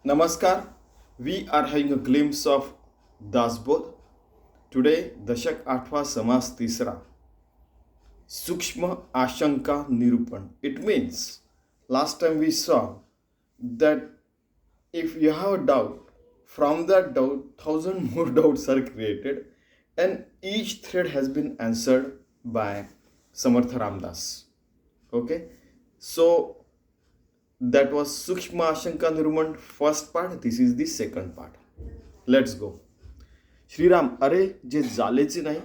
Namaskar. We are having a glimpse of Dasbodh. Today, Dashak आठवा समास तीसरा. Sukshma Ashanka Nirupan. It means last time we saw that if you have a doubt, from that doubt, thousand more doubts are created, and each thread has been answered by Samartha Ramdas. Okay, so that was Sukshma Ashanka Nirupan first part. This is the second part. Let's go. Shriram अरे जे झालेचे नाही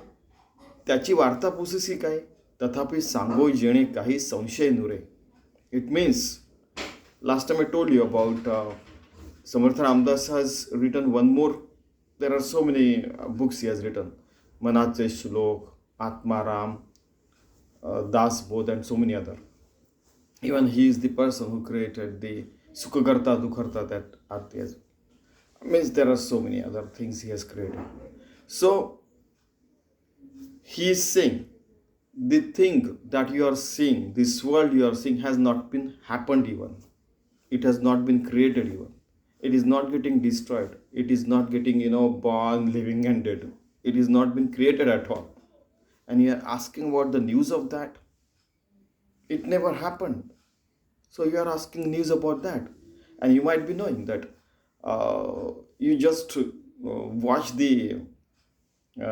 त्याची वार्ता पुससी काय तथापि सांगो जेणे काही संशय नुरे. It means last time I told you about Samartha Ramdas has written one more. There are so many books he has written. Manache Shlok, Atmaram, Dasbodh, and so many other. Even he is the person who created the Sukhakarta, Dukharta, that Artyas. Means there are so many other things he has created. So he is saying the thing that you are seeing, this world you are seeing, has not been happened even. It has not been created even. It is not getting destroyed. It is not getting, born, living, and dead. It is not been created at all. And you are asking about the news of that. It never happened. So you are asking news about that. And you might be knowing that you just watch the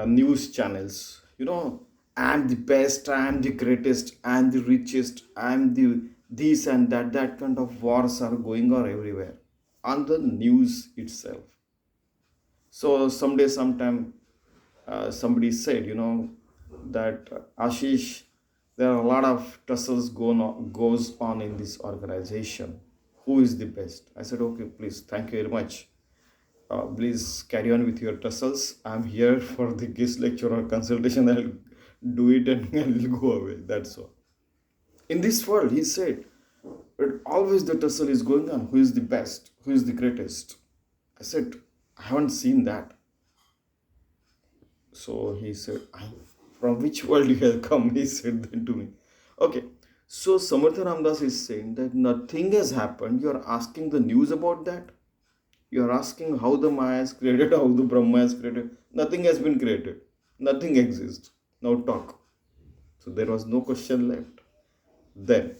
news channels. I am the best, I am the greatest, I am the richest, I am the this and that. That kind of wars are going on everywhere on the news itself. So someday, sometime, somebody said, that Ashish, there are a lot of tussles goes on in this organization. Who is the best? I said, okay, please, thank you very much. Please carry on with your tussles. I'm here for the guest lecture or consultation. I'll do it and I'll go away. That's all. In this world, he said, always the tussle is going on. Who is the best? Who is the greatest? I said, I haven't seen that. So he said, from which world you have come? He said then to me. Okay. So Samartha Ramdas is saying that nothing has happened. You are asking the news about that. You are asking how the Maya is created, how the Brahma is created. Nothing has been created. Nothing exists. Now talk. So there was no question left. Then,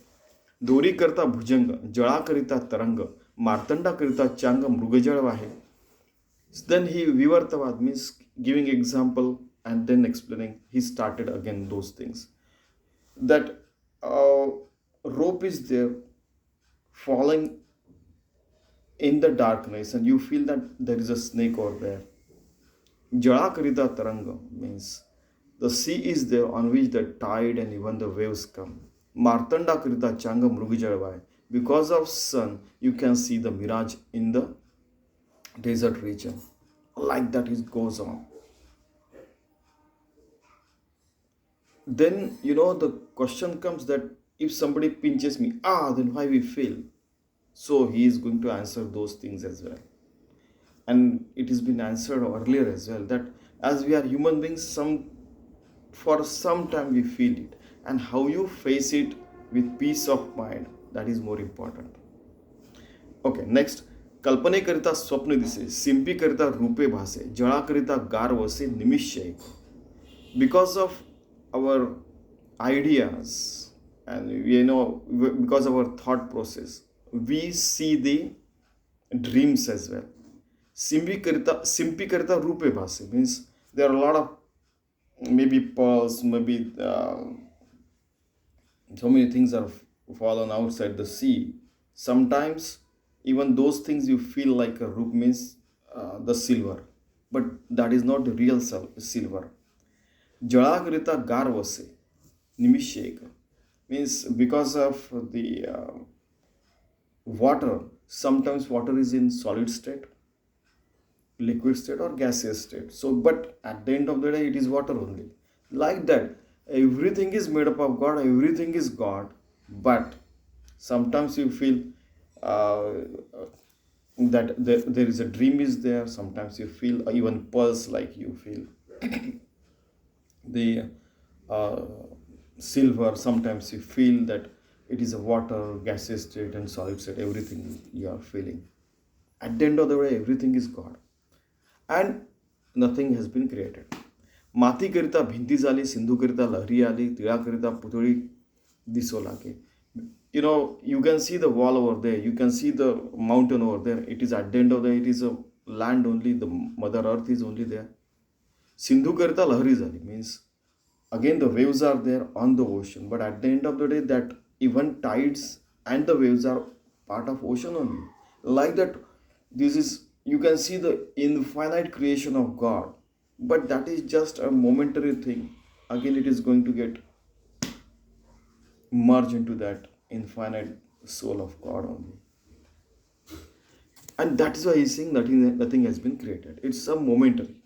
दोरी करता भुजंग, जळा करिता तरंग, मार्तंडा करिता चांग, मृगजळ वाहे. Then he vivartavad means giving example and then explaining. He started again those things. That rope is there falling in the darkness and you feel that there is a snake over there. Jala karita taranga means the sea is there on which the tide and even the waves come. Martanda karita changa mrugijalvai. Because of sun, you can see the mirage in the desert region. Like that it goes on. Then, the question comes that if somebody pinches me, then why we feel? So he is going to answer those things as well. And it has been answered earlier as well that as we are human beings, for some time we feel it. And how you face it with peace of mind, that is more important. Okay, next. कल्पनेकरिता स्वप्न दिसे, सिंपीकरिता रूपे भासे, जळाकरिता गार वसे, निमिष. Because of our ideas and because of our thought process, we see the dreams as well. Simpikarita rupe bhase means there are a lot of maybe pearls, maybe so many things are fallen outside the sea. Sometimes even those things you feel like a rup means the silver, but that is not the real silver. Jalagrita garvase nimisheka means because of the water, sometimes water is in solid state, liquid state or gaseous state. So, but at the end of the day, it is water only. Like that, everything is made up of God, everything is God, but sometimes you feel that there is a dream is there. Sometimes you feel even pulse like you feel the silver. Sometimes you feel that it is a water, gaseous state and solid state, everything you are feeling. At the end of the day, everything is God. And nothing has been created. मातीकरिता भिंती झाली, सिंधूकरिता लहरी आली, तिळाकरिता पुतळी दिसू लागे. You can see the wall over there, you can see the mountain over there. It is at the end of the day, it is a land only, the mother earth is only there. सिंधूकरिता लहरी झाली means again the waves are there on the ocean, but at the end of the day, that even tides and the waves are part of ocean only. Like that, this is, you can see the infinite creation of God, but that is just a momentary thing. Again, it is going to get merged into that infinite soul of God only. And that is why he's saying that nothing has been created. It's a momentary.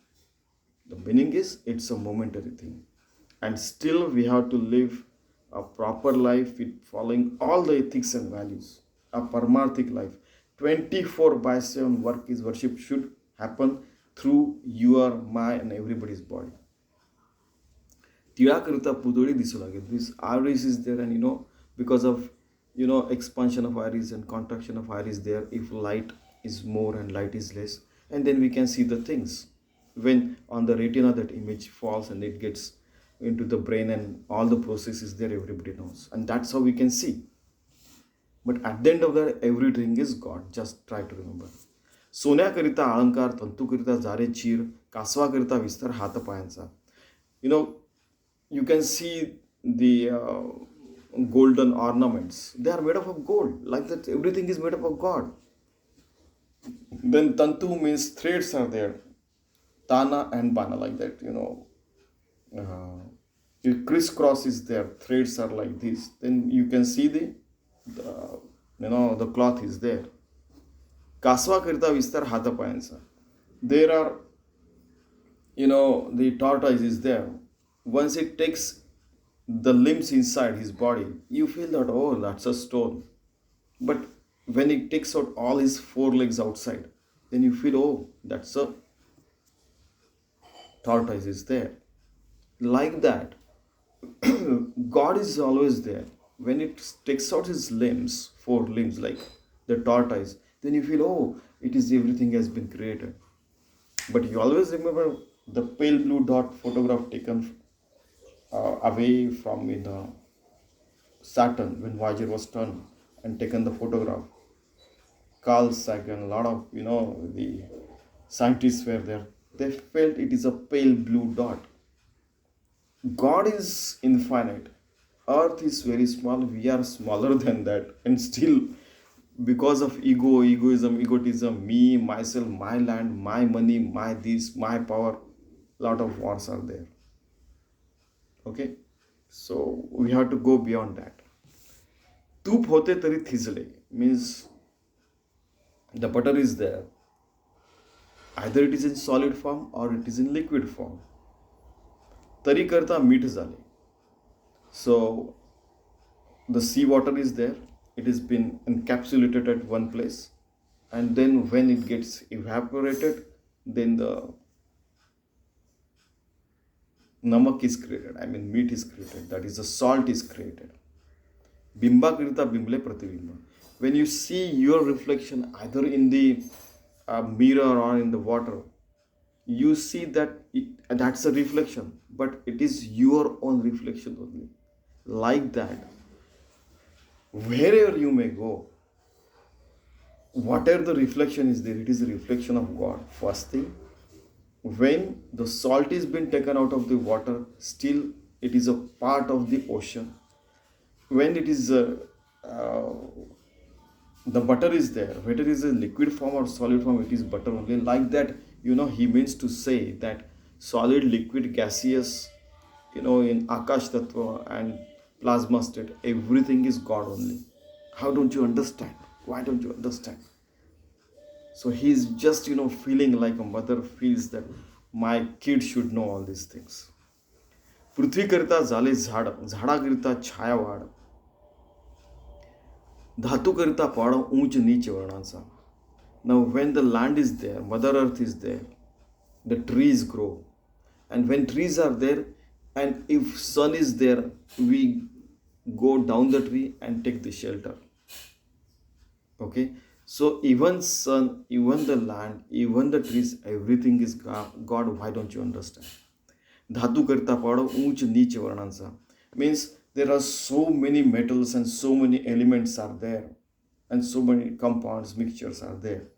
The meaning is, it's a momentary thing. And still we have to live a proper life with following all the ethics and values. A paramarthic life. 24/7 worship should happen through your, my and everybody's body. तिळाकरिता पुतळी दिसू लागेल. This iris is there, and because of expansion of iris and contraction of iris there, if light is more and light is less, and then we can see the things. When on the retina that image falls and it gets into the brain and all the processes there, everybody knows, and that's how we can see. But at the end of that, everything is God. Just try to remember. सोन्याकरिता अलंकार, तंतूकरिता जारे चीर, कासवाकरिता विस्तार हातपायांचा. You can see the golden ornaments. They are made up of gold. Like that, everything is made up of God. Then tantu means threads are there. Tana and bana, like that, crisscross is there. Threads are like this. Then you can see the cloth is there. Kaswa karita vistar hatapayansa. There are, the tortoise is there. Once it takes the limbs inside his body, you feel that, oh, that's a stone. But when it takes out all his four legs outside, then you feel, oh, that's a tortoise is there. Like that, God is always there. When it takes out his limbs, four limbs, like the tortoise, then you feel, oh, everything has been created. But you always remember the pale blue dot photograph taken away from Saturn, when Voyager was turned and taken the photograph. Carl Sagan, a lot of the scientists were there. They felt it is a pale blue dot. God is infinite. Earth is very small. We are smaller than that. And still, because of egotism, me, myself, my land, my money, my this, my power, lot of wars are there. Okay? So, we have to go beyond that. तूप होते तरी थिजले means the butter is there. Either it is in solid form or it is in liquid form. तरी करता मीठ झाले. So the sea water is there. It has been encapsulated at one place, and then when it gets evaporated, then the namak is created. I mean, meat is created. That is, the salt is created. Bimba krita bimble pratibimba. When you see your reflection either in the mirror or in the water, you see that that's a reflection, but it is your own reflection only. Like that, wherever you may go, whatever the reflection is there, it is a reflection of God. First thing, when the salt is being taken out of the water, still it is a part of the ocean. When it is the butter is there, whether it is a liquid form or solid form, it is butter only. Like that, he means to say that solid, liquid, gaseous, in Akash Tattva and plasma state, everything is God only. How don't you understand? Why don't you understand? So he's just, feeling like a mother feels that my kid should know all these things. पृथ्वी करिता झाले झाड, झाडाकरिता छाया वाढ, धातू करिता पाड ऊंच नीच वर्णाचा. Now when the land is there, Mother Earth is there, the trees grow. And when trees are there, and if sun is there, we go down the tree and take the shelter. Okay? So even sun, even the land, even the trees, everything is God. Why don't you understand? धातू करता पाडो ऊंच नीच वर्णांचा means there are so many metals and so many elements are there and so many compounds mixtures are there,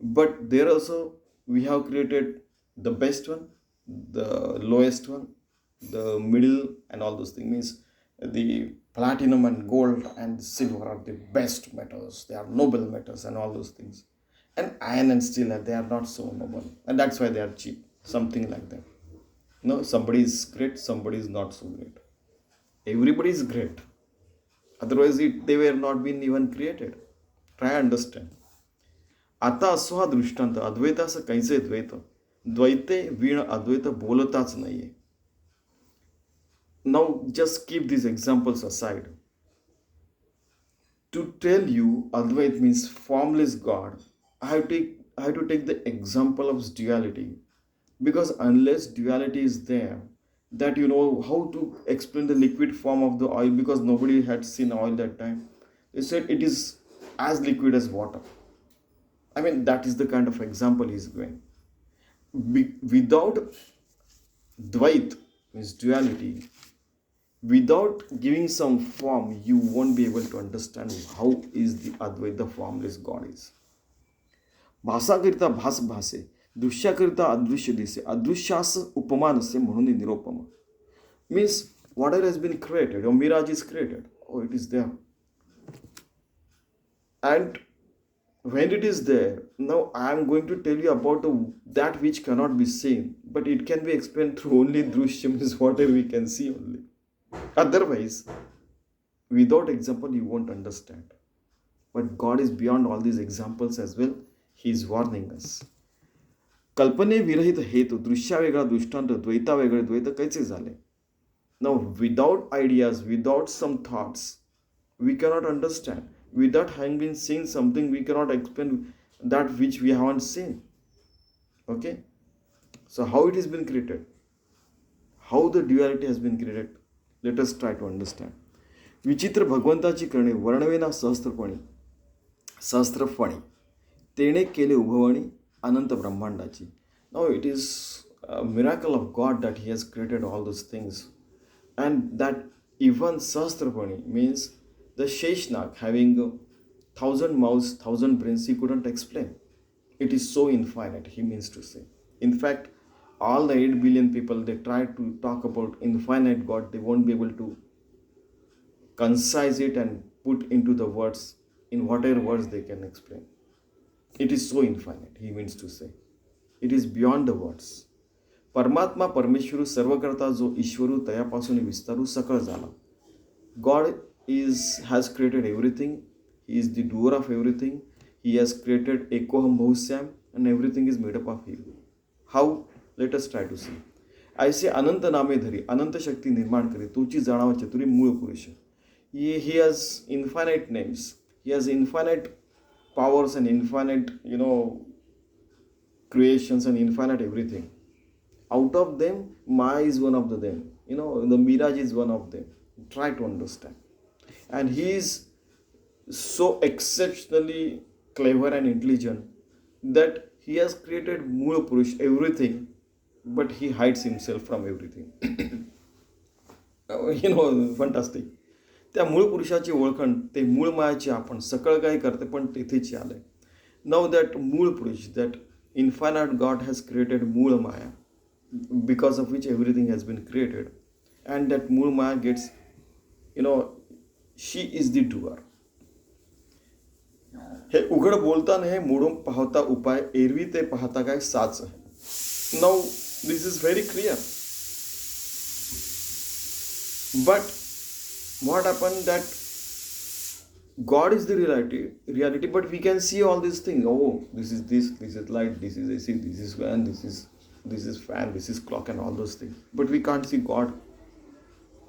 but there also we have created the best one, the lowest one, the middle, and all those things. Means the platinum and gold and silver are the best metals, they are noble metals and all those things, and iron and steel they are not so noble, and that's why they are cheap, something like that. No, somebody is great, somebody is not so great. Everybody is great. Otherwise, they were not been even created. Try understand. आता असो हा दृष्टांत अद्वैताचं कैसे द्वैत द्वैते वीण अद्वैत बोलताच नाहीये. Now just keep these examples aside. To tell you Advait means formless God, I have to take the example of duality. Because unless duality is there, that you know how to explain the liquid form of the oil, because nobody had seen oil that time. They said it is as liquid as water. I mean, that is the kind of example he's going. Without Dvait, means duality, without giving some form, you won't be able to understand how is the Advait, the formless God is. भासाकरिता भास भासे, दृश्याकरिता अदृश्य दिसे, अदृश्यास उपमान असे म्हणून निरोपम. Means whatever has been created, or mirage is created, oh, it is there. And when it is there, now I am going to tell you about that which cannot be seen, but it can be explained through only drushya, means whatever we can see only. Otherwise, without example, you won't understand. But God is beyond all these examples as well. He is warning us. कल्पने विरहित हेतु, दृश्या वेगळा दृष्टांत, द्वैता वेगळे द्वैत कैसे झाले. Now, without ideas, without some thoughts, we cannot understand. Without having been seeing something, we cannot explain that which we haven't seen. Okay? So, how it has been created? How the duality has been created? Let us try to understand. विचित्र भगवंताची करणे वर्णवेना सहस्त्रफणी तेणे केले उभवणी अनंत ब्रह्मांडाची. Now it is a miracle of God that He has created all those things, and that even Sahasrapani means the Sheshnag having 1,000 mouths, 1,000 brains, he couldn't explain. It is so infinite, he means to say. In fact, all the 8 billion people, they try to talk about infinite God, they won't be able to concise it and put into the words, in whatever words they can explain. It is so infinite, he means to say. It is beyond the words. परमात्मा परमेश्वरू सर्वकर्ता जो ईश्वरू तयापासून विस्तारू सकळ झाला. God has created everything. He is the doer of everything. He has created Ekoham Bhusyam, and everything is made up of Him. How? Let us try to see. ऐसे अनंत नामे धरी अनंत शक्ती निर्माण करी तोची जाणावा चतुरी मूळ पुरुष. He has infinite names. He has infinite powers and infinite, creations and infinite everything. Out of them, Maya is one of them. The mirage is one of them. Try to understand. And he is so exceptionally clever and intelligent that he has created Mula Purush, everything, but he hides himself from everything. Fantastic. त्या मूळ पुरुषाची ओळखण, ते मूळ मायाची आपण सकळ काही करते पण तेथेच आलंय. नाउ दॅट मूळ पुरुष, that infinite God has created मूळ माया, because of which everything has been created, and that मूळ माया gets, she is the doer. हे उघड बोलताना हे मोडून पाहता उपाय, एरवी ते पाहता काय साच आहे. Now this is very clear. But what happened, that God is the reality, but we can see all these things. Oh, this is light, this is AC, this is fan, this is fan, this is clock, and all those things. But we can't see God.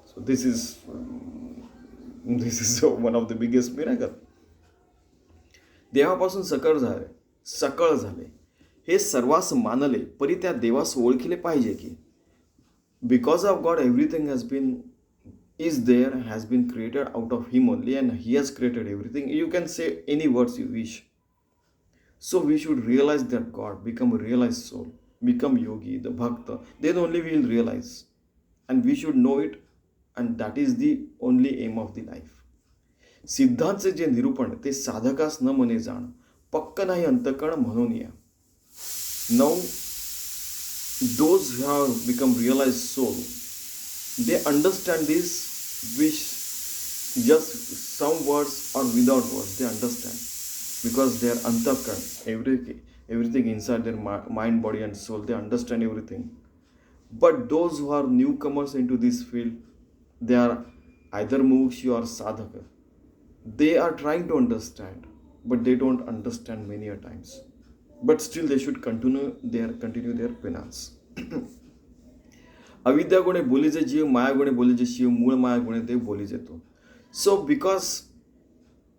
So this is one of the biggest miracle. देवापासून सकळ झाले हे सर्वास मानले, परी त्या देवास ओळखिले पाहिजे की. Because of God everything has been is there, has been created out of him only, and he has created everything. You can say any words you wish. So we should realize that God, become a realized soul, become yogi, the bhakta. Then only we will realize. And we should know it, and that is the only aim of the life. सिद्धांतचे जे निरूपण ते साधकास न मने जाण पक्क नाही अंतकरण म्हणून या. Now those who have become realized soul, they understand this, which just some words or without words they understand, because they are antakaran, everything inside their mind, body and soul, they understand everything. But those who are newcomers into this field, they are either mukshi or sadhaka. They are trying to understand, but they don't understand many a times. But still they should continue their penance. अविद्या गुणे बोलीचे जीव, माया गुणे बोलीचे शिव, मूळ माया गुणे ते बोलीचे तो. So because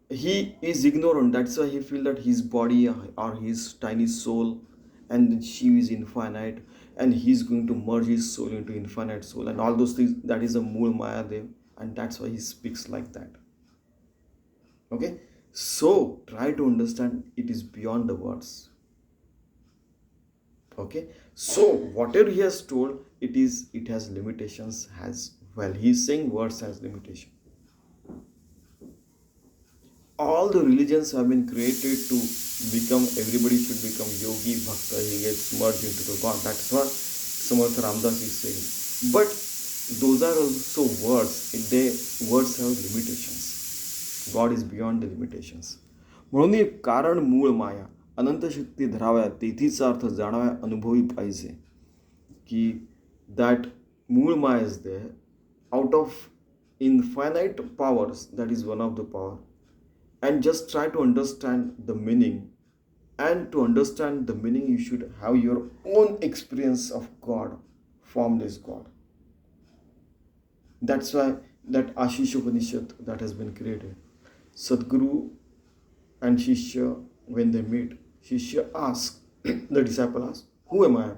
he is ignorant, that's why he feel that his body or his tiny soul and Shiv is infinite, and he's going to merge his soul into infinite soul and all those things. That is a Mool Maya Dev, and that's why he speaks like that. Okay, so try to understand, it is beyond the words. Okay, so whatever he has told, it has limitations as well. He is saying words has limitation. All the religions have been created to become, everybody should become yogi, bhakta, he gets merged into the God. That's what Samarth Ramdas is saying. But those are also words. Words have limitations. God is beyond the limitations. म्हणून हे कारण मूळ माया अनंत शक्ती धराव्या, तेथीचा अर्थ जाणाव्या, अनुभवी पाहिजे की that मूळ माया is there out of infinite powers. That is one of the power. And just try to understand the meaning. And to understand the meaning, you should have your own experience of God, formless God. That's why that Ashish Upanishad that has been created. Sadguru and Shishya, when they meet, Shishya asks, the disciple asks, who am I?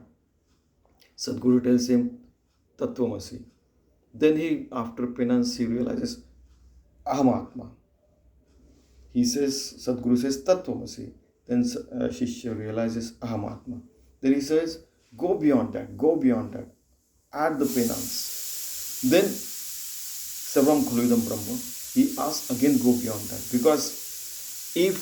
Sadguru tells him, Tattvamasi. Then he, after penance, he realizes, Aham Atma. He says, Sadguru says, Tattvamasi. Then Shishya realizes, Aham Atma. Then he says, go beyond that. Add the penance. Then, Sarvam Khuluidam Brahma. He asks again, go beyond that. Because if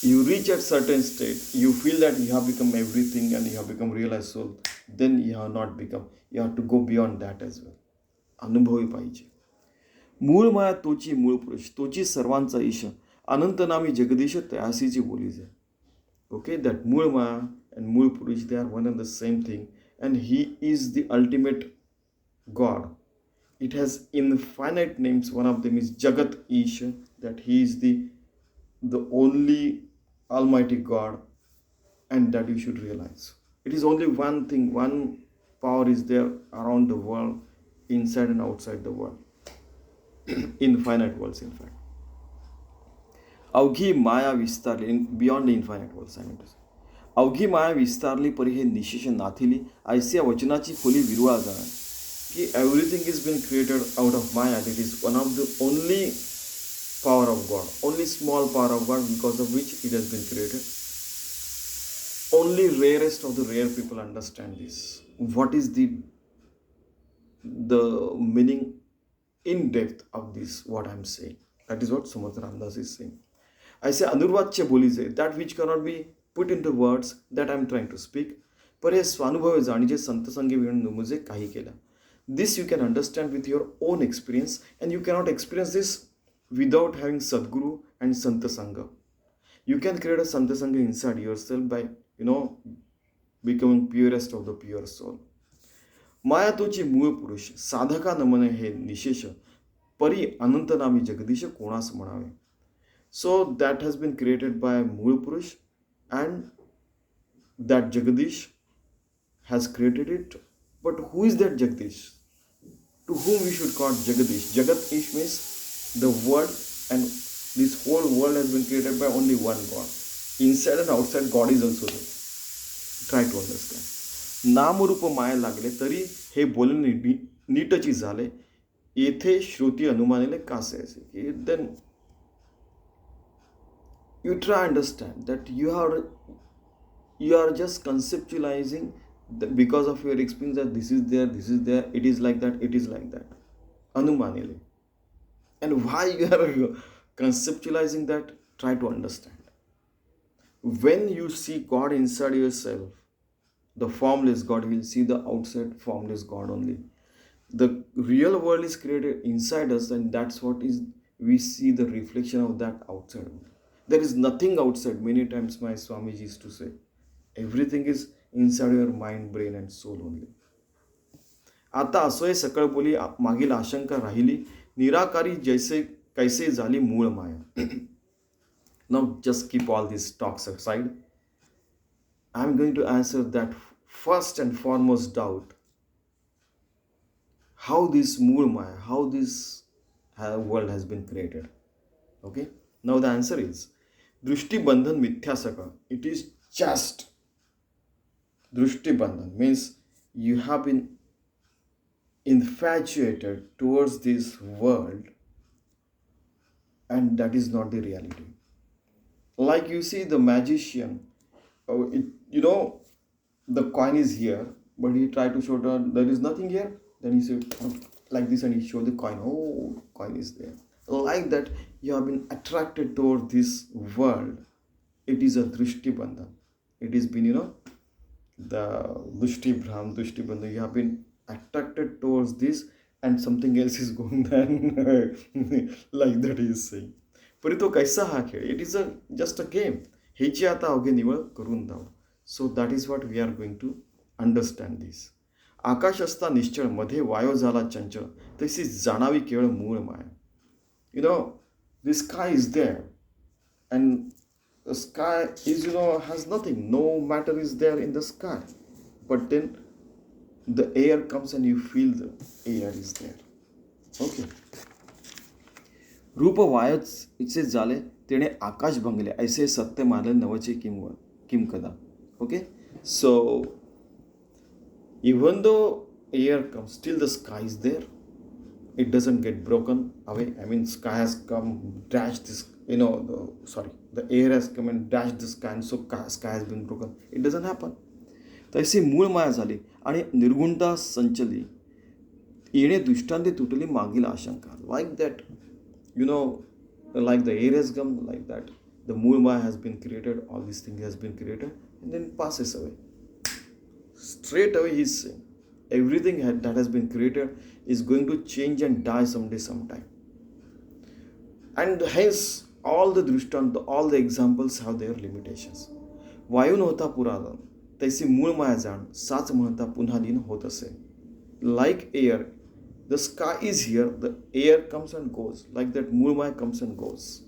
you reach at certain state, you feel that you have become everything and you have become realized soul, then you have not become. You have to go beyond that as well. अनुभवी पाहिजे. मूळ माया तोची मूळ पुरुष, तोची सर्वांचा ईश, अनंत नामी Jagdish तयासीची बोलीचे. Okay, that मूळ माया and मूळ पुरुष, they are one and the same thing, and he is the ultimate God. It has infinite names. One of them is Jagat Isha, that he is the only Almighty God, and that you should realize. It is only one thing, one power is there around the world, inside and outside the world. Infinite worlds, in fact. अवघी Maya विस्तारली, beyond the infinite worlds, I mean to say. अवघी माया विस्तारली परी हे निशेष नाथिली, Isaiah वचनाची खोली विरुळा जाणार. कि everything has been created out of Maya. It is one of the only power of God, only small power of God, because of which it has been created. Only rarest of the rare people understand this. What is the meaning in depth of this, what I am saying? That is what Samarth Ramdas is saying. I say Anurvachya Bolize, that which cannot be put into words, that I am trying to speak. पर हे स्वानुभव जाणीचे संत संगे विण नुमुजे काही केला. This you can understand with your own experience, and you cannot experience this without having Sadguru and Santa Sangha. You can create a Santa Sangha inside yourself by, becoming purest of the pure soul. Maya tochi मूळ पुरुष, साधका नमने हे निशेष, परी अनंत नामी जगदीश कोणास म्हणावे. So that has been created by मूळ पुरुष, and that Jagadish has created it. But who is that Jagadish? To whom we should call Jagadish? Jagadish means the world, and this whole world has been created by only one God. Inside and outside, God is also there. Try to understand. नाम रूप माया लागले तरी हे बोलणे नीटची झाले येथे श्रुती अनुमानिले कासे असे की then you try to understand that you are just conceptualizing because of your experience that this is there, it is like that, it is like that. Anumanile. And why you are conceptualizing that, try to understand. When you see God inside yourself, the formless God, will see the outside formless God only. The real world is created inside us, and that's what is we see the reflection of that outside. There is nothing outside. Many times my Swamiji used to say, everything is inside your mind, brain and soul only. आता असोय सकळ बोली मागील आशंका राहिली निराकारी जैसे कैसे झाली मूळ माया. Now just keep all these talks aside. I'm going to answer that first and foremost doubt. How this मूळ maya, how this world has been created. Okay. Now the answer is Drishti Bandhan Mithya Saka. It is just Drishti Bandhan means you have been infatuated towards this world, and that is not the reality. Like you see the magician, the coin is here, but he tried to show that there is nothing here. Then he said like this, and he showed the coin. Oh, coin is there. Like that, you have been attracted toward this world. It is a drishti bandhan. It has been, the dushti bhram, dushti bandhan. You have been attracted towards this, and something else is going on. Like that he is saying. परी तो कैसा हा खेळ. It is just a game. ह्याची आता अवघे निवळ करून दाव. So that is what we are going to understand this. आकाश असता निश्चळ मध्ये वायो झाला चंचळ तशी जाणावी केवळ मूळ माया. The sky is there, and the sky is, has nothing. No matter is there in the sky, but then the air comes and you feel the air is there. Okay. रूप वायच इचे झाले तेणे आकाश भंगले ऐसे सत्य मानले नवचे किमकदा. Okay. So even though air comes, still the sky is there. It doesn't get broken away. I mean, sky has come, dashed this, the air has come and dashed the sky, and so sky has been broken. It doesn't happen. तशी मूळ माया झाली आणि निर्गुणता संचली येणे दृष्टांते तुटली मागील आशंका. Like that, like the air has come, like that the मूळ माया has been created, all these things has been created, and then passes away. Straight away he is saying, everything that has been created is going to change and die someday, sometime. And hence, all the drishtanta, all the examples have their limitations. वायू नव्हता पुरातन तैसी मूळ माया जाण साच म्हणता पुन्हा लीन होत असे. Like air, the sky is here, the air comes and goes. Like that, मूळ माया comes and goes.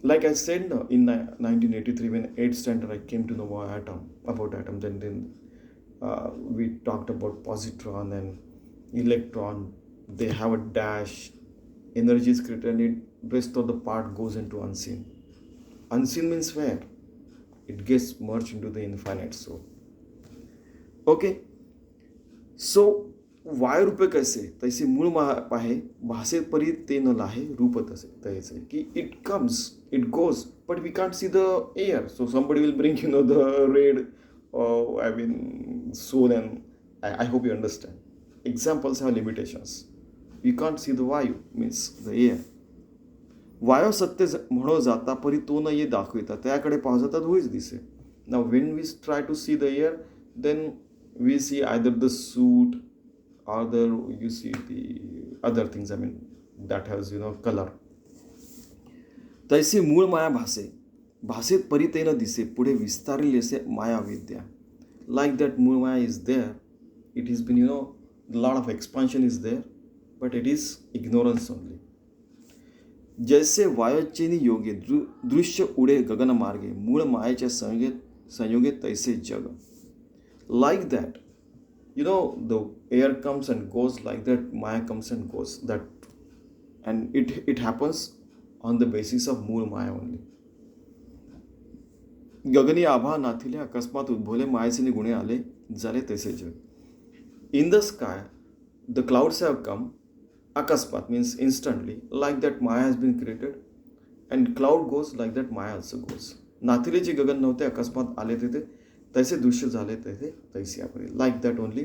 Like I said, in 1983, when 8th standard, I came to know about atom. Then we talked about positron and electron. They have a dash. Energy is created, and rest of the part goes into unseen. Unseen means where? It gets merged into the infinite soul. Okay. So, वाय रूपे कैसे तैसे मूळ पाहे भासे परी ते न लाहे रूप तसे तैसे की it comes, it goes, but we can't see the air. So somebody will bring the red soul, and I hope you understand. Examples have limitations. We can't see the vayu, means the air. वायो सत्य म्हणो जाता परी तो न ये दाखविता त्याकडे पाहता धुळीच दिसे. Now when we try to see the air, then we see either the suit, or you see the other things, that has, color. तैसी मूळ माया भासेत परितेन दिसे पुढे विस्तारली असे माया विद्या. Like that, मूळ माया is there. It has been, a lot of expansion is there, but it is ignorance only. जैसे वायोच्चेनी योगे दृश्य उडे गगन मार्गे मूळ मायेच्या संयोगे तैसे जग. Like that, the air comes and goes, like that maya comes and goes, and it happens on the basis of मूळ माया only. गगनी आभा नाथिले अकस्मात उद्भवले मायेचे गुणे आले झाले तसेच. In the sky the clouds have come अकस्मात means instantly, like that maya has been created and cloud goes like that maya also goes. नाथिले जे गगन नव्हते अकस्मात आले तिथे, तैसे दृश्य झाले तिथे तैसे आपले, like that only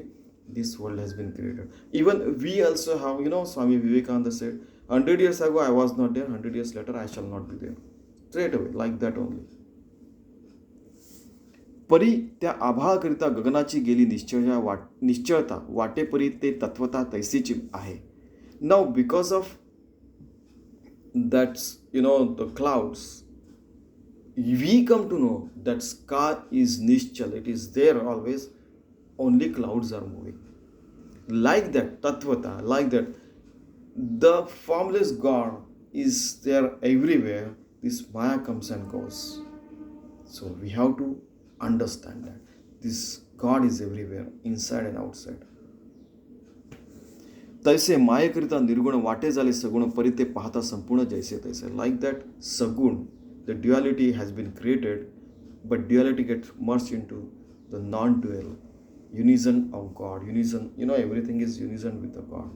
this world has been created. Even we also have, Swami Vivekananda said, 100 years ago I was not there, 100 years later I shall not be there. Straight away, like that only. परी त्या आभाळकरिता गगनाची गेली निश्चळता वाटेपरी ते तत्वता तैसीची आहे. Now because of that's the clouds we come to know that sky is निश्चल, it is there always, only clouds are moving. Like that, Tatvata, like that, the formless God is there everywhere. This Maya comes and goes. So we have to understand that this God is everywhere, inside and outside. तैसे मायेकरिता निर्गुण वाटे झाले सगुण, परी ते पाहता संपूर्ण जैसे तैसे. Like that, Sagun, the duality has been created, but duality gets merged into the non-dual unison of God, unison, everything is unison with the God.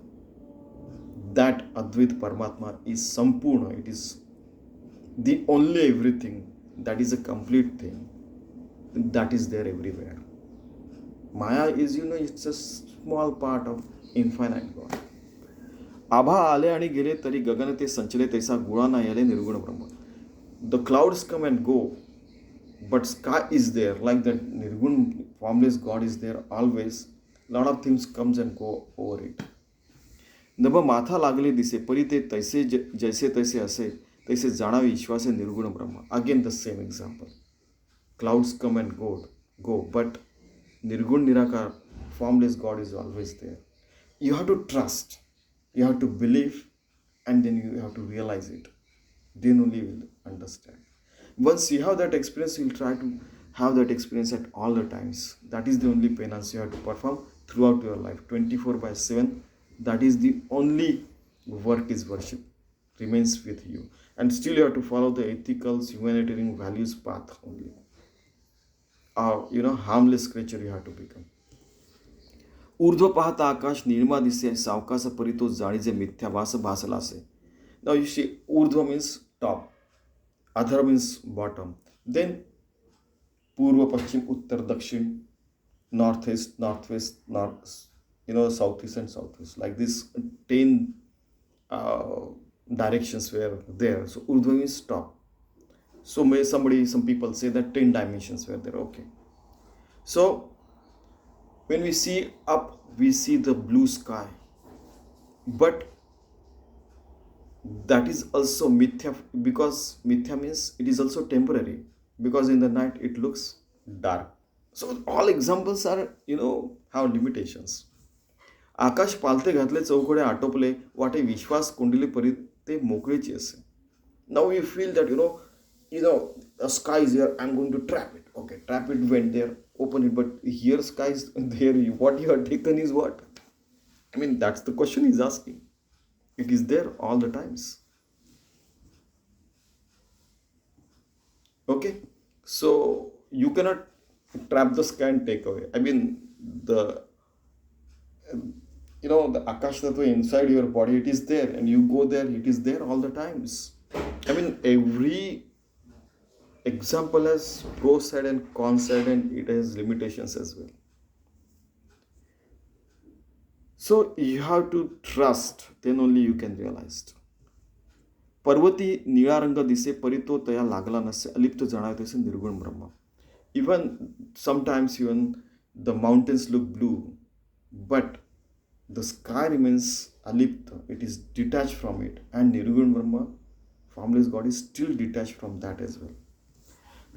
That Advait Paramatma is Sampurna, it is the only everything, that is a complete thing, that is there everywhere. Maya is, it's a small part of infinite God. आभा आले आणि गेले तरी गगन ते संचले तैसा गुणा ना Yale निर्गुण ब्रह्म. The clouds come and go, but sky is there, like that Nirgun, formless God is there always. Lot of things comes and go over it. नभ माथा लागले दिसे, परी ते तैसे जैसे तैसे असे, तैसे जाणावे विश्वासे निर्गुण ब्रह्म. Again the same example. Clouds come and go, but Nirgun Nirakar, formless God is always there. You have to trust, you have to believe, and then you have to realize it. Then only you will understand. Once you have that experience, you'll try to have that experience at all the times. That is the only penance you have to perform throughout your life, 24/7. That is the only work is worship, remains with you. And still you have to follow the ethical, humanitarian values path only. Harmless creature you have to become. ऊर्ध्व पाहता आकाश निर्मा दिसे, सावकाश परी तो जाणीजे मिथ्या वास भासला असे. Now you see, ऊर्ध्व means top. Adhar means bottom. Then Purva, Pachim, Uttar, Dakshin, Northeast, Northwest, North, Southeast and Southwest. Like this 10 directions were there. So Urdhva means top. So some people say that 10 dimensions were there. Okay. So when we see up, we see the blue sky. But that is also mithya, because mithya means it is also temporary, because in the night it looks dark. So all examples are, have limitations. आकाश पालते घातले चौकडे आटोपले, वाटे विश्वास कोंडिले परी ते मोकळेची असे. Now you feel that, the sky is here, I'm going to trap it. Okay, trap it, went there, open it, but here sky is there, what you have taken is what? I mean, that's the question he's asking. It is there all the times. Okay, so you cannot trap the sky and take away. I mean, the Akash Tattva inside your body, it is there, and you go there, it is there all the times. I mean, every example has pro side and con side, and it has limitations as well. So you have to trust, then only you can realize. Parvati निळा रंग दिसे, परी तो तया लागला नसे, अलिप्त जाणावे तसे निर्गुण ब्रह्म. Even sometimes the mountains look blue, but the sky remains alipta, it is detached from it, and Nirgun Brahma, formless God, is still detached from that as well.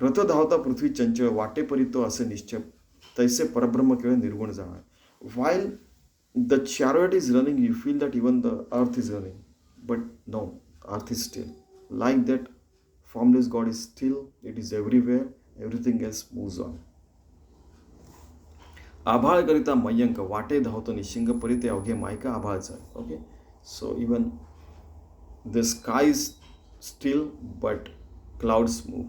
रथ धावता पृथ्वी चंचळ, वाटे परितो असे निश्चय, तैसे परब्रह्म केवळ निर्गुण जाणार. While the chariot is running, you feel that even the earth is running, but no, earth is still. Like that, formless God is still, it is everywhere, everything else moves on. आभाळ करिता मयंक, वाटे धावतो निशिंग, परी ते अवघे मायका आभाळच आहे. Okay, so even the sky is still, but clouds move.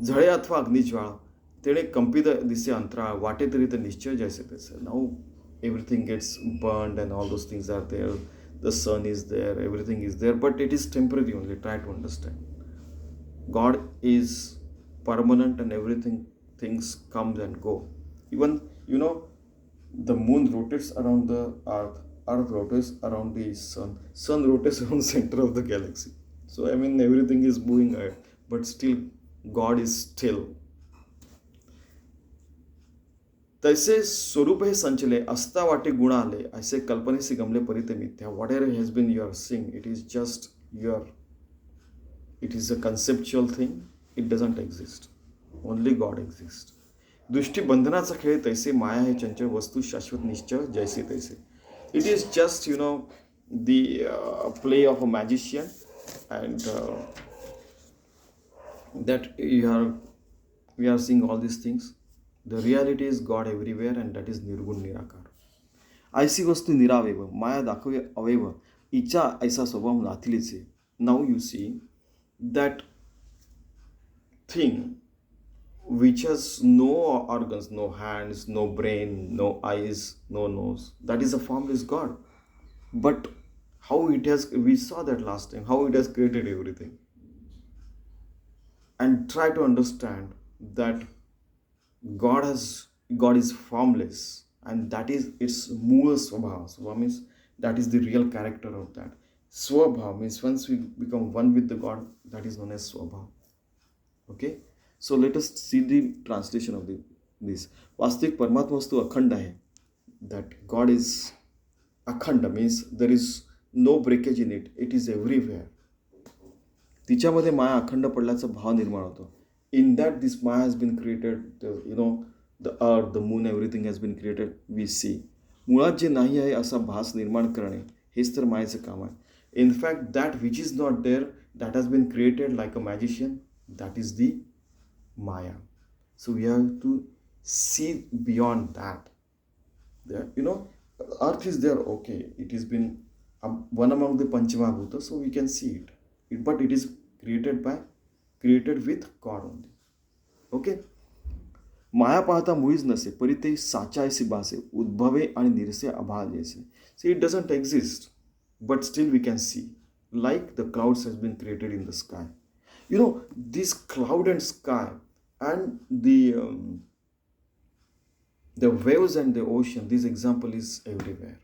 झळे अथवा अग्निज्वाळा, तेणे कंपित दिसे अंतराळ वाटे तरी ते निश्चय जैसे तैसे. Now everything gets burned and all those things are there. The sun is there, everything is there, but it is temporary only. Try to understand. God is permanent and everything things comes and go. Even the moon rotates around the earth, earth rotates around the sun, sun rotates around the center of the galaxy. So I mean everything is moving ahead, but still God is still. तैसे स्वरूप हे संचले असता वाटे गुण आले ऐसे कल्पनेसी गमले परित मिथ्या. Whatever has been your seeing it is just your, it is a conceptual thing. It doesn't exist. Only God exist. दृष्टी बंधनाचा खेळ तैसे माया हे चंचल वस्तू शाश्वत निश्चय जैसे तैसे. It is just the play of a magician, and that we are seeing all these things. The reality is God everywhere, and that is निर्गुण निराकार. ऐसी वस्तू निरावयव माया दाखवे अवयव इचा ऐसा स्वभाव नाथिलीचे. Now you see that thing which has no organs, no hands, no brain, no eyes, no nose, that is a formless God. But how it has, we saw that last time, how it has created everything. And try to understand that God is formless, and that is its Mula Swabha. Swabha means that is the real character of that. Swabha means once we become one with the God, that is known as Swabha. Okay? So let us see the translation of this. वास्तविक परमात्मा वस्तू अखंड आहे. That God is अखंड means there is no breakage in it. It is everywhere. तिच्यामध्ये माया अखंड पडल्याचा भाव निर्माण होतो. In that this Maya has been created, the earth, the moon, everything has been created, we see. मुळात जे नाही आहे असा भास निर्माण करणे हेच तर मायेचं काम आहे. In fact, that which is not there, that has been created like a magician, that is the Maya. So we have to see beyond that. Earth is there, okay, it has been one among the Panchamahabhuta, so we can see it. But it is created with God only. Okay? माया पाहता मुळीच नसे परी ते साचायसी भासे उद्भवे आणि निरसे अभाळ जैसे. See, it doesn't exist, but still we can see, like the clouds has been created in the sky. This cloud and sky and the waves and the ocean, this example is everywhere.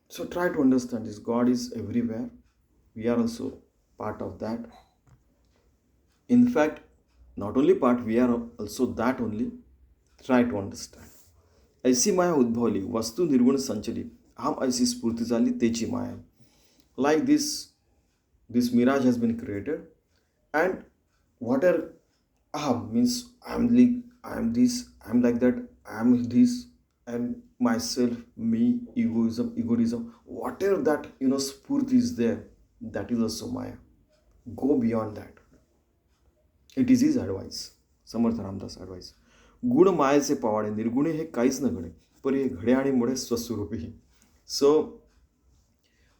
So try to understand this. God is everywhere. We are also part of that. In fact, not only part, we are also that only. Try to understand. ऐसी माया उद्भवली वस्तू निर्गुण संचली हम ऐसी स्फूर्ती झाली तेची माया. Like this mirage has been created, and whatever aham means I am this, I am like that, I am this, and myself, me, egoism, whatever that spurti is there, that is also Maya. Go beyond that. It is his advice, Samarth Ramdas advice. गुण मायेचे पवाडे निर्गुणे हे काहीच न घडे पर हे घडे आणि मुळे स्वस्वरूपी. So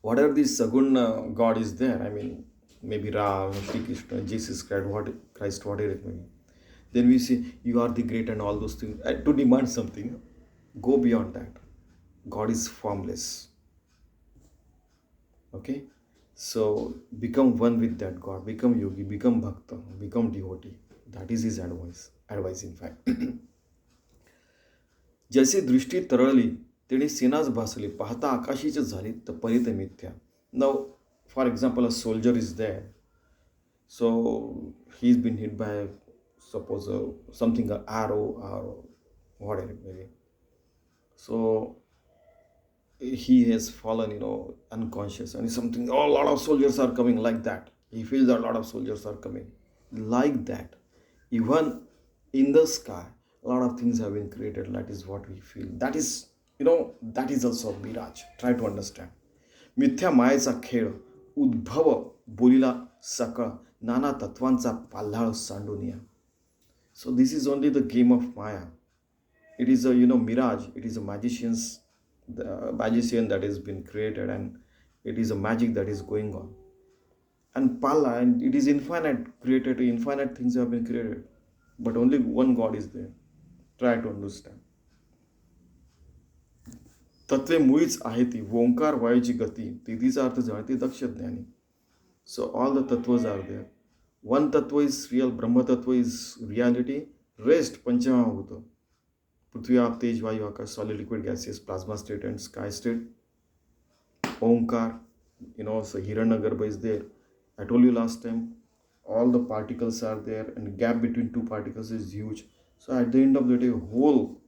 whatever this Sagun God is there, I mean maybe Ram, Shri Krishna, Jesus Christ, whatever it may be. Then we say you are the great and all those things. To demand something, go beyond that. God is formless. Okay? So become one with that God. Become yogi, become bhakta, become devotee. That is his advice in fact. जैसे दृष्टी तरळली तेणे सेनाच भासली पाहता आकाशीच झाली तर परित मिथ्या. Now, for example, a soldier is there. So he's been hit by, suppose, something, an arrow or whatever it may be. So he has fallen, unconscious, and something. A lot of soldiers are coming like that. He feels that a lot of soldiers are coming like that. Even in the sky, a lot of things have been created. That is what we feel. That is, that is also a mirage. Try to understand. मिथ्या मायेचा खेळ उद्भव बोलिला सकळ नाना तत्वांचा पाल्हाळ सांडूनिया. So this is only the game of Maya. It is a mirage. It is a magician that has been created, and it is a magic that is going on. And Pala, and it is infinite, created, infinite things have been created. but only one God is there. Try to understand. तत्वे मुळीच आहे ती ओंकार वायूची गती तिथीचा अर्थ जाणते दक्ष ज्ञानी. So all the tattvas are there. One tattva is real, Brahma tattva is reality. Rest Panchamahabhuta. Prithvi, Aap, Tej, Vayu, Akash, solid, liquid, gaseous, plasma state and sky state. Omkar, so Hiranyagarbha is there. I told you last time, all the particles are there and gap between two particles is huge. So at the end of the day, whole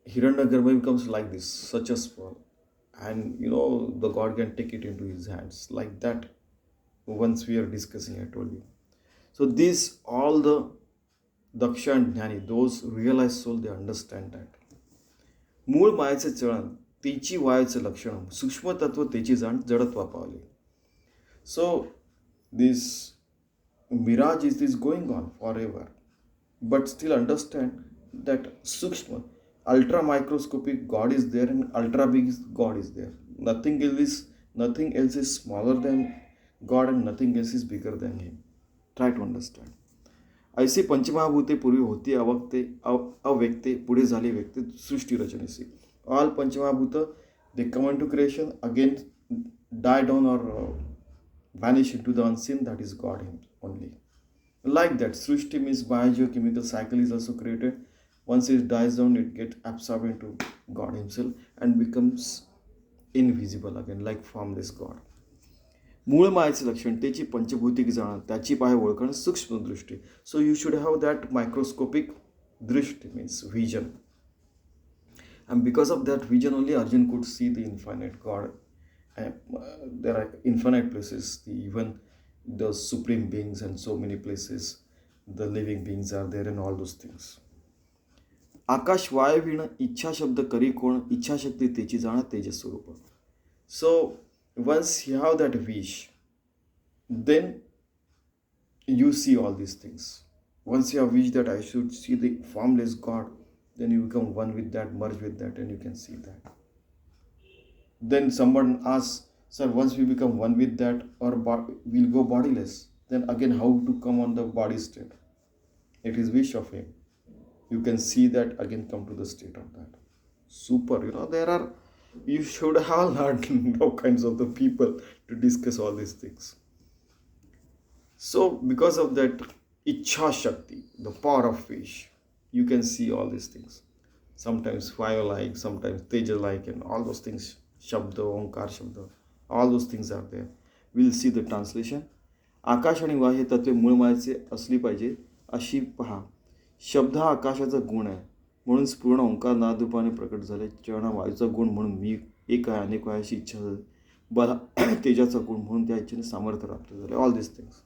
Hiranyagarbha becomes like this, such a small. And the God can take it into his hands like that. Once we are discussing, I told you. So these all the Daksha and Jnani, those realized soul, they understand that. मूळ मायेचे चळण तेची वायूचे लक्षण सूक्ष्म तत्व तेची जाण जडत्वा पावली. So this mirage is going on forever, but still understand that Sukshma, ultra microscopic God is there and ultra big God is there. Nothing else is smaller than God and nothing else is bigger than him. Try to understand. ऐसे पंचमहाभूते पूर्वी होती अव्यक्ते पुढे झाली व्यक्ते सृष्टी रचनेसी. All Panchamahabhuta, they come into creation, again die down or vanish into the unseen, that is God only. Like that, Srishti means biogeochemical cycle is also created. Once it dies down, it gets absorbed into God himself and becomes invisible again, like formless God. मूळ मायेचे लक्षण त्याची पंचभौतिक जाण त्याची पाय ओळखण सूक्ष्म दृष्टी. सो you should have that microscopic दृष्टी means vision. And because of that vision only Arjun could see the infinite God. There are infinite places, even the supreme beings and so many places, the living beings are there and all those things. आकाश वायवीण इच्छा शब्द करी कोण इच्छा शक्ती तेची जाण तेजस स्वरूप. So once you have that wish, then you see all these things. Once you have wished that I should see the formless God, then you become one with that, merge with that, and you can see that. Then someone asks, sir, once we become one with that, or we'll go bodiless, then again how to come on the body state? It is wish of him. You can see that again come to the state of that. Super, you should have learned all kinds of the people to discuss all these things. So because of that Ichha Shakti, the power of wish, you can see all these things. Sometimes fire-like, sometimes Teja-like, and all those things, Shabda, Onkar Shabda, all those things are there. We'll see the translation. आकाश आणि वायू हे तत्वे मूळ मायेचे असली पाहिजे अशी पहा. शब्द हा आकाशाचा गुण आहे म्हणून पूर्ण ओंकार नादरूपाने प्रकट झाले. चरण हा वायूचा गुण म्हणून मी एक आहे अनेक आहे अशी इच्छा झाली. बल तेजाचा गुण म्हणून त्या इच्छेने सामर्थ्य प्राप्त झाले. All this things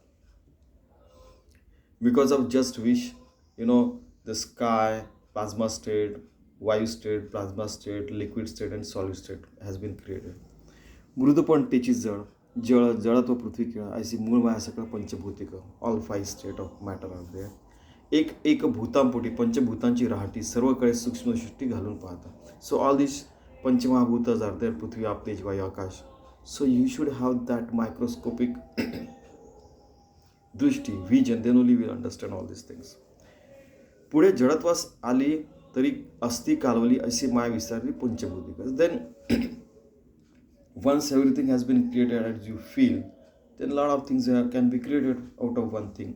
because of just wish, the sky, plasma state, vayu state, plasma state, liquid state and solid state has been created. मृदपण तेची जळ जळत्व पृथ्वी किंवा ऐसी मूळ माया सकळ पंचभौतिक, all 5 state of matter are there. एक भूतांपोटी पंचभूतांची राहटी सर्वकडे सूक्ष्मदृष्टी घालून पाहता. सो ऑल दिस पंचमहाभूताज आर देअर, पृथ्वी, आप, तेज, वायू, आकाश. So you should have that microscopic दृष्टी, vision, then only we will understand all these things. पुढे जडत्वास आली तरी अस्थि कालवली अशी माया विस्तारली पंचभौतिक. Then once everything has been created as you feel, then a lot of things can be created out of one thing.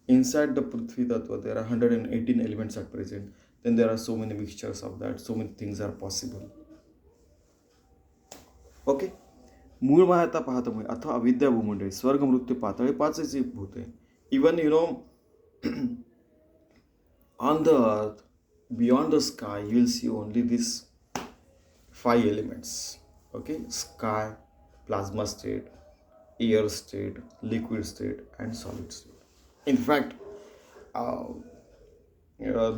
Inside the Prithvi Tattva, there are 118 elements at present. Then there are so many mixtures of that, so many things are possible. Okay? मूळ मायाता पाहतमुळे अथवा अविद्या भूमंडळी स्वर्ग मृत्यू पाताळे पाचच भूत आहे. Even on the earth, beyond the sky, you will see only these 5 elements. Okay, sky, plasma state, air state, liquid state, and solid state. In fact,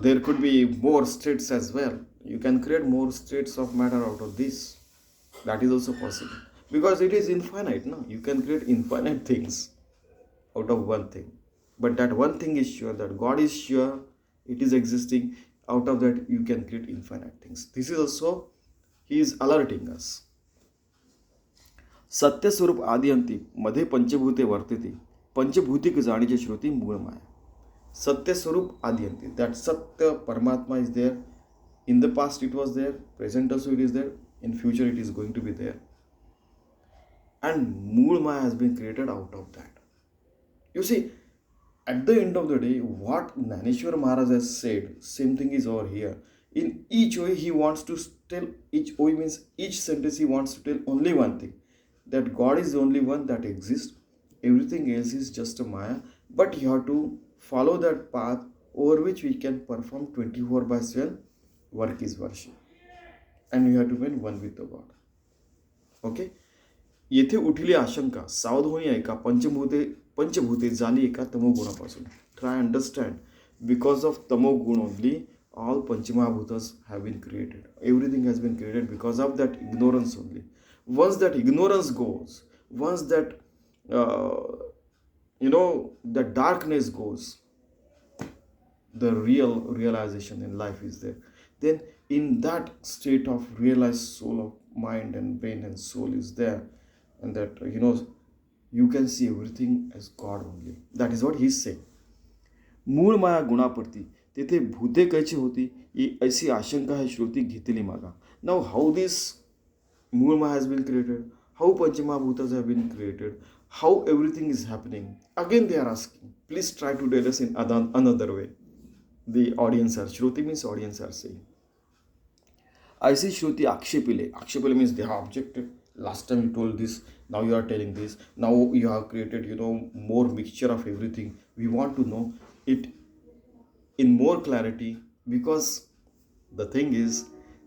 there could be more states as well. You can create more states of matter out of this. That is also possible. Because it is infinite, no? You can create infinite things out of one thing. But that one thing is sure, that God is sure, it is existing. Out of that, you can create infinite things. This is also, He is alerting us. सत्यस्वरूप आदि अंती मध्ये पंचभूते वर्तते, पंचभूतिक जाणीचे श्रुती मूळ माया. सत्यस्वरूप आदि अंती, that सत्य परमात्मा is there. In the past it was there, present also it is there, in future it is going to be there. And Mool Maya has been created out of that. You see, at the end of the day, what Naneshwar Maharaj has said, same thing is over here. In each way he wants to tell, each way means each sentence he wants to tell only one thing, that God is the only one that exists, everything else is just a Maya, but you have to follow that path over which we can perform 24/7 work is worship, and you have to be one with the God. Okay. येथे उठली आशंका, सावध होई ऐका, पंचभूते झाली एका तमोगुणापासून. Try understand, because of तमोगुण only all Panchamahabhutas have been created. Everything has been created because of that ignorance only. Once that ignorance goes, once that the darkness goes, the real realization in life is there. Then in that state of realized soul of mind and brain and soul is there, and that you can see everything as God only. That is what he is saying. मूळ माया गुणाप्रती तेथे भूते कैची होती, ही ऐसी आशंका है श्रुती घेतली मागा. Now how this मूळ माया has been created, how Panchamahabhutas have been created, how everything is happening. Again they are asking, please try to tell us in another way. The audience are, Shruti means audience are saying. ऐसी श्रुती आक्षेपिले. Akshepile means they have objected. Last time you told this, now you are telling this. Now you have created, more mixture of everything. We want to know it in more clarity, because the thing is,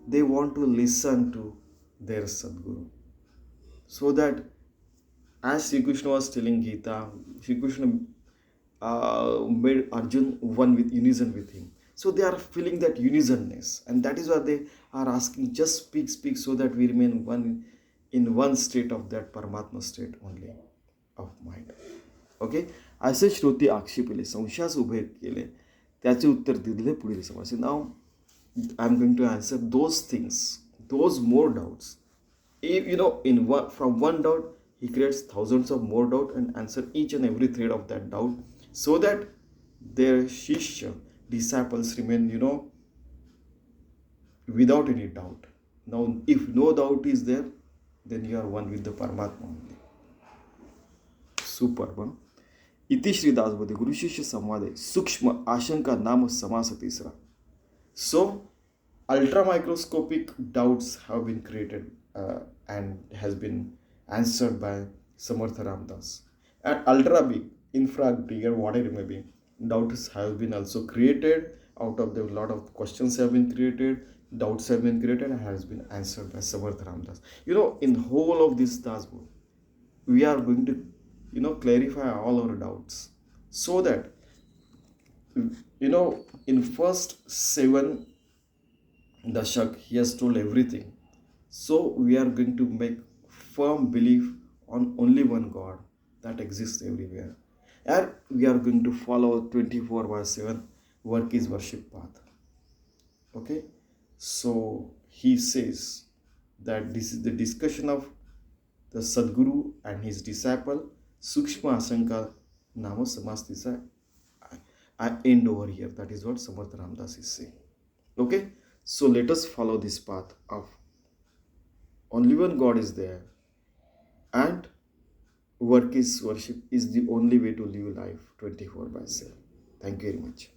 they want to listen to their Sadguru. So that, as Sri Krishna was telling Gita, Sri Krishna made Arjun one with unison with him. So they are feeling that unisonness, and that is why they are asking, just speak, so that we remain one in one state of that Paramatma state only of mind. Okay? असे श्रुती आक्षेपिले, संशयास उभे केले, त्याचे उत्तर दिले पुढील समस्या. Now I am going to answer those things, those more doubts. From one doubt he creates thousands of more doubt and answer each and every thread of that doubt, so that their shishya, disciples, remain without any doubt. Now if no doubt is there, then you are one with the Paramatma only. Superb. इति श्री दासबोधे गुरु शिष्य संवादे सूक्ष्म आशंका नाम समास तीसरा. So ultra microscopic doubts have been created and has been answered by Samartha Ramdas. And ultra big, infra bigger, whatever it may be, doubts have been also created. Out of them, a lot of questions have been created, doubts have been created, and has been answered by Samartha Ramdas. In whole of this Dasbodh, we are going to clarify all our doubts, so that in first 7 Dashak he has told everything. So we are going to make firm belief on only one God that exists everywhere, and we are going to follow 24/7 work is worship path. Okay, so he says that this is the discussion of the Sadguru and his disciple Sukshma Ashanka Nama Samastisa. I end over here. That is what Samartha Ramdas is saying. Okay, so let us follow this path of only one God is there, and work is worship is the only way to live life 24/7. Thank you very much.